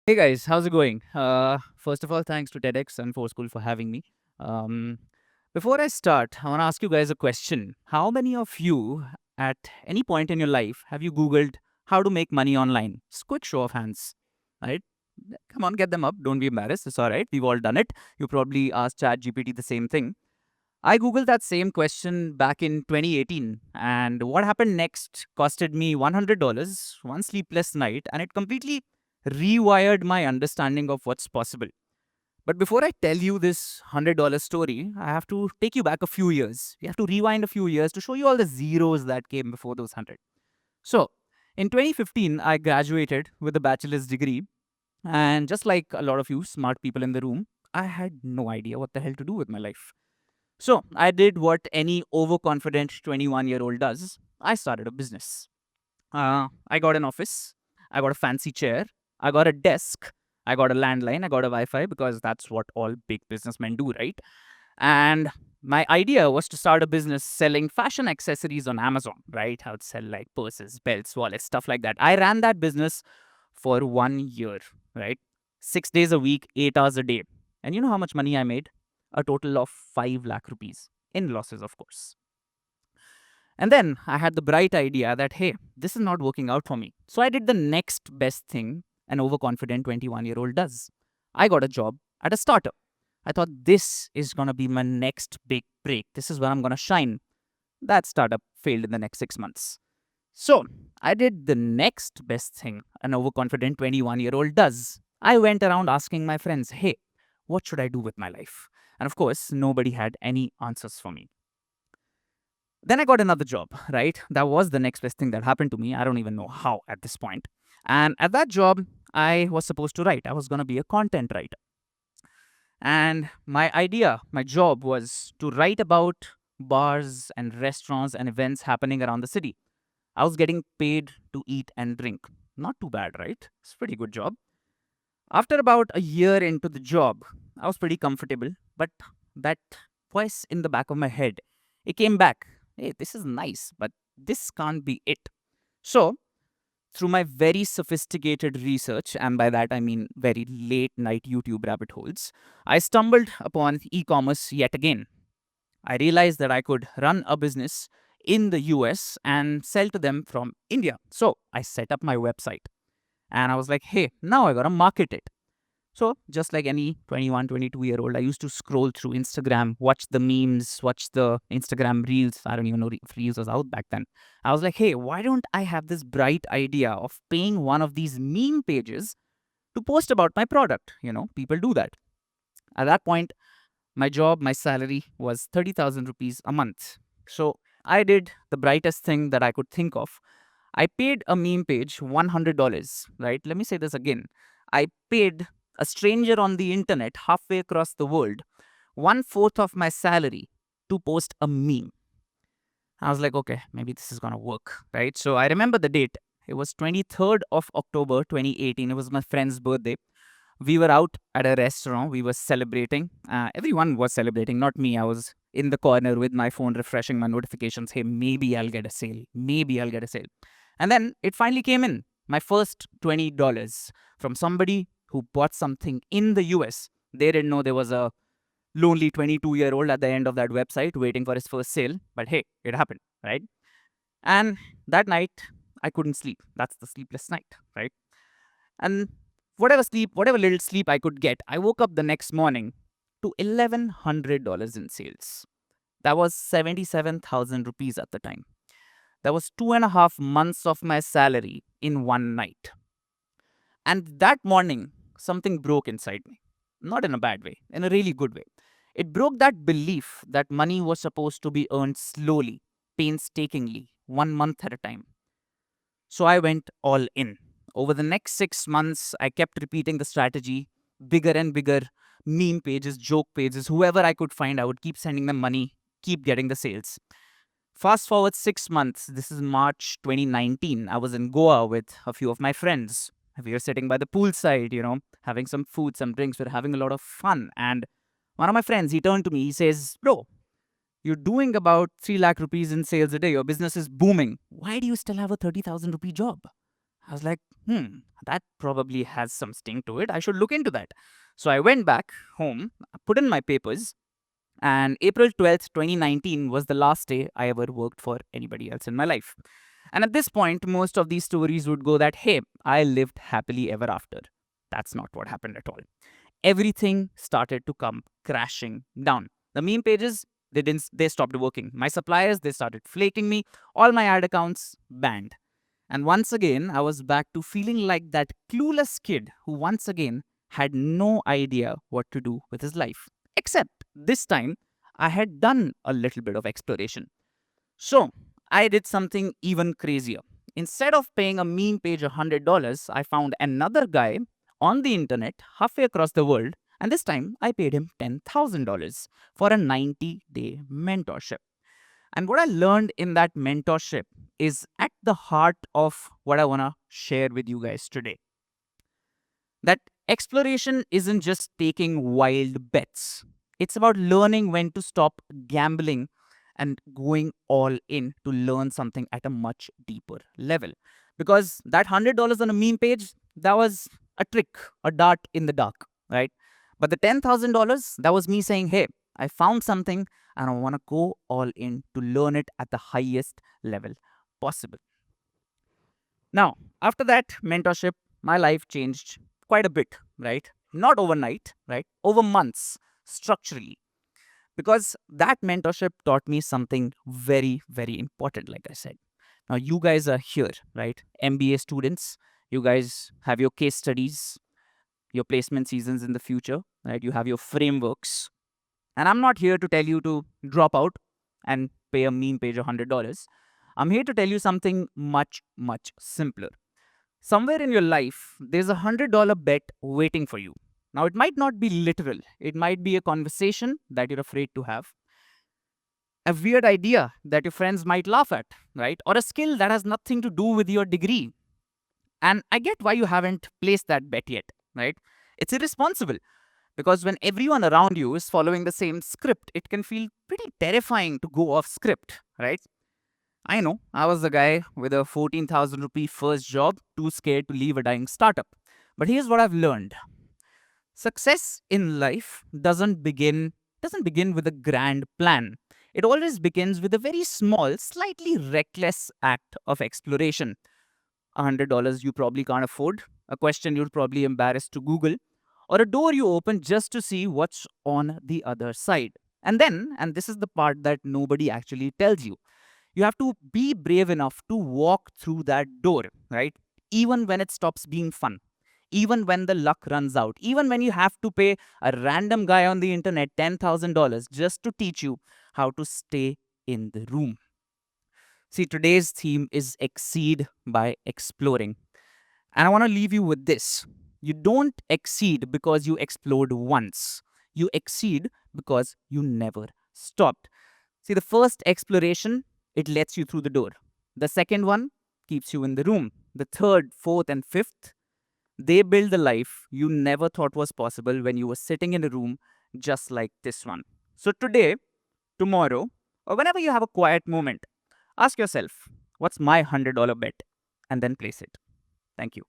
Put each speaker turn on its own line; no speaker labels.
Hey guys, how's it going? First of all, thanks to TEDx and Fore School for having me. Um, Before I start, I want to ask you guys a question. How many of you, at any point in your life, have you Googled how to make money online? Just quick show of hands, right? Come on, get them up. Don't be embarrassed. It's all right. We've all done it. You probably asked ChatGPT the same thing. I Googled that same question back in 2018, and what happened next costed me $100, one sleepless night, and it completely rewired my understanding of what's possible. But before I tell you this $100 story, I have to take you back a few years. We have to rewind a few years to show you all the zeros that came before those 100. So, in 2015, I graduated with a bachelor's degree, and just like a lot of you smart people in the room, I had no idea what the hell to do with my life. So I did what any overconfident 21-year-old does. I started a business. I got an office. I got a fancy chair. I got a desk. I got a landline. I got a Wi Fi because that's what all big businessmen do, right? And my idea was to start a business selling fashion accessories on Amazon, right? I would sell like purses, belts, wallets, stuff like that. I ran that business for 1 year, right? 6 days a week, 8 hours a day. And you know how much money I made? A total of 5 lakh rupees in losses, of course. And then I had the bright idea that, hey, this is not working out for me. So I did the next best thing an overconfident 21-year-old does. I got a job at a startup. I thought this is going to be my next big break. This is where I'm going to shine. That startup failed in the next 6 months. So I did the next best thing an overconfident 21-year-old does. I went around asking my friends, hey, what should I do with my life? And of course, nobody had any answers for me. Then I got another job, right? That was the next best thing that happened to me. I don't even know how at this point. And at that job, I was supposed to write. I was going to be a content writer. And my idea, my job was to write about bars and restaurants and events happening around the city. I was getting paid to eat and drink. Not too bad, right? It's a pretty good job. After about a year into the job, I was pretty comfortable, but that voice in the back of my head, it came back. Hey, this is nice, but this can't be it. So, through my very sophisticated research, and by that I mean very late night YouTube rabbit holes, I stumbled upon e commerce yet again. I realized that I could run a business in the US and sell to them from India. So, I set up my website and I was like, hey, now I gotta market it. So, just like any 21, 22-year-old, I used to scroll through Instagram, watch the memes, watch the Instagram reels. I don't even know if reels was out back then. I was like, hey, why don't I have this bright idea of paying one of these meme pages to post about my product? People do that. At that point, my job, my salary was 30,000 rupees a month. So, I did the brightest thing that I could think of. I paid a meme page $100, right? Let me say this again. I paid a stranger on the internet halfway across the world one fourth of my salary to post a meme. I was like, okay, maybe this is gonna work, right? So I remember the date. It was 23rd of October 2018. It was my friend's birthday. We were out at a restaurant. We were celebrating. Everyone was celebrating, not me. I was in the corner with my phone refreshing my notifications. Hey, maybe I'll get a sale. Maybe I'll get a sale. And then it finally came in. My first $20 from somebody who bought something in the US. They didn't know there was a lonely 22-year-old at the end of that website waiting for his first sale. But hey, it happened, right? And that night, I couldn't sleep. That's the sleepless night, right? And whatever little sleep I could get, I woke up the next morning to $1,100 in sales. That was 77,000 rupees at the time. That was 2.5 months of my salary in one night. And that morning, something broke inside me. Not in a bad way, in a really good way. It broke that belief that money was supposed to be earned slowly, painstakingly, 1 month at a time. So I went all in. Over the next 6 months, I kept repeating the strategy, bigger and bigger meme pages, joke pages, whoever I could find, I would keep sending them money, keep getting the sales. Fast forward 6 months, this is March 2019. I was in Goa with a few of my friends. We were sitting by the poolside, having some food, some drinks. We were having a lot of fun. And one of my friends, he turned to me, he says, bro, you're doing about 3 lakh rupees in sales a day. Your business is booming. Why do you still have a 30,000 rupee job? I was like, that probably has some sting to it. I should look into that. So I went back home, put in my papers, and April 12th, 2019 was the last day I ever worked for anybody else in my life. And at this point, most of these stories would go that, hey, I lived happily ever after. That's not what happened at all. Everything started to come crashing down. The meme pages, they stopped working. My suppliers, they started flaking me. All my ad accounts banned. And once again, I was back to feeling like that clueless kid who once again had no idea what to do with his life. Except this time, I had done a little bit of exploration. So, I did something even crazier. Instead of paying a meme page $100, I found another guy on the internet halfway across the world, and this time I paid him $10,000 for a 90-day mentorship. And what I learned in that mentorship is at the heart of what I want to share with you guys today. That exploration isn't just taking wild bets, it's about learning when to stop gambling and going all in to learn something at a much deeper level. Because that $100 on a meme page, that was a trick, a dart in the dark, right? But the $10,000, that was me saying, hey, I found something and I want to go all in to learn it at the highest level possible. Now, after that mentorship, my life changed quite a bit, right? Not overnight, right? Over months, structurally. Because that mentorship taught me something very, very important, like I said. Now, you guys are here, right? MBA students, you guys have your case studies, your placement seasons in the future, right? You have your frameworks. And I'm not here to tell you to drop out and pay a meme page $100. I'm here to tell you something much, much simpler. Somewhere in your life, there's $100 bet waiting for you. Now, it might not be literal, it might be a conversation that you're afraid to have, a weird idea that your friends might laugh at, right? Or a skill that has nothing to do with your degree. And I get why you haven't placed that bet yet, right? It's irresponsible because when everyone around you is following the same script, it can feel pretty terrifying to go off script, right? I know, I was the guy with a 14,000 rupee first job, too scared to leave a dying startup. But here's what I've learned. Success in life doesn't begin with a grand plan. It always begins with a very small, slightly reckless act of exploration. $100 you probably can't afford, a question you're probably embarrassed to Google, or a door you open just to see what's on the other side. And then, and this is the part that nobody actually tells you, you have to be brave enough to walk through that door, right? Even when it stops being fun, even when the luck runs out, even when you have to pay a random guy on the internet $10,000 just to teach you how to stay in the room. See, today's theme is exceed by exploring. And I want to leave you with this. You don't exceed because you explored once. You exceed because you never stopped. See, the first exploration, it lets you through the door. The second one keeps you in the room. The third, fourth, and fifth, they build the life you never thought was possible when you were sitting in a room just like this one. So today, tomorrow, or whenever you have a quiet moment, ask yourself, what's my $100 bet? And then place it. Thank you.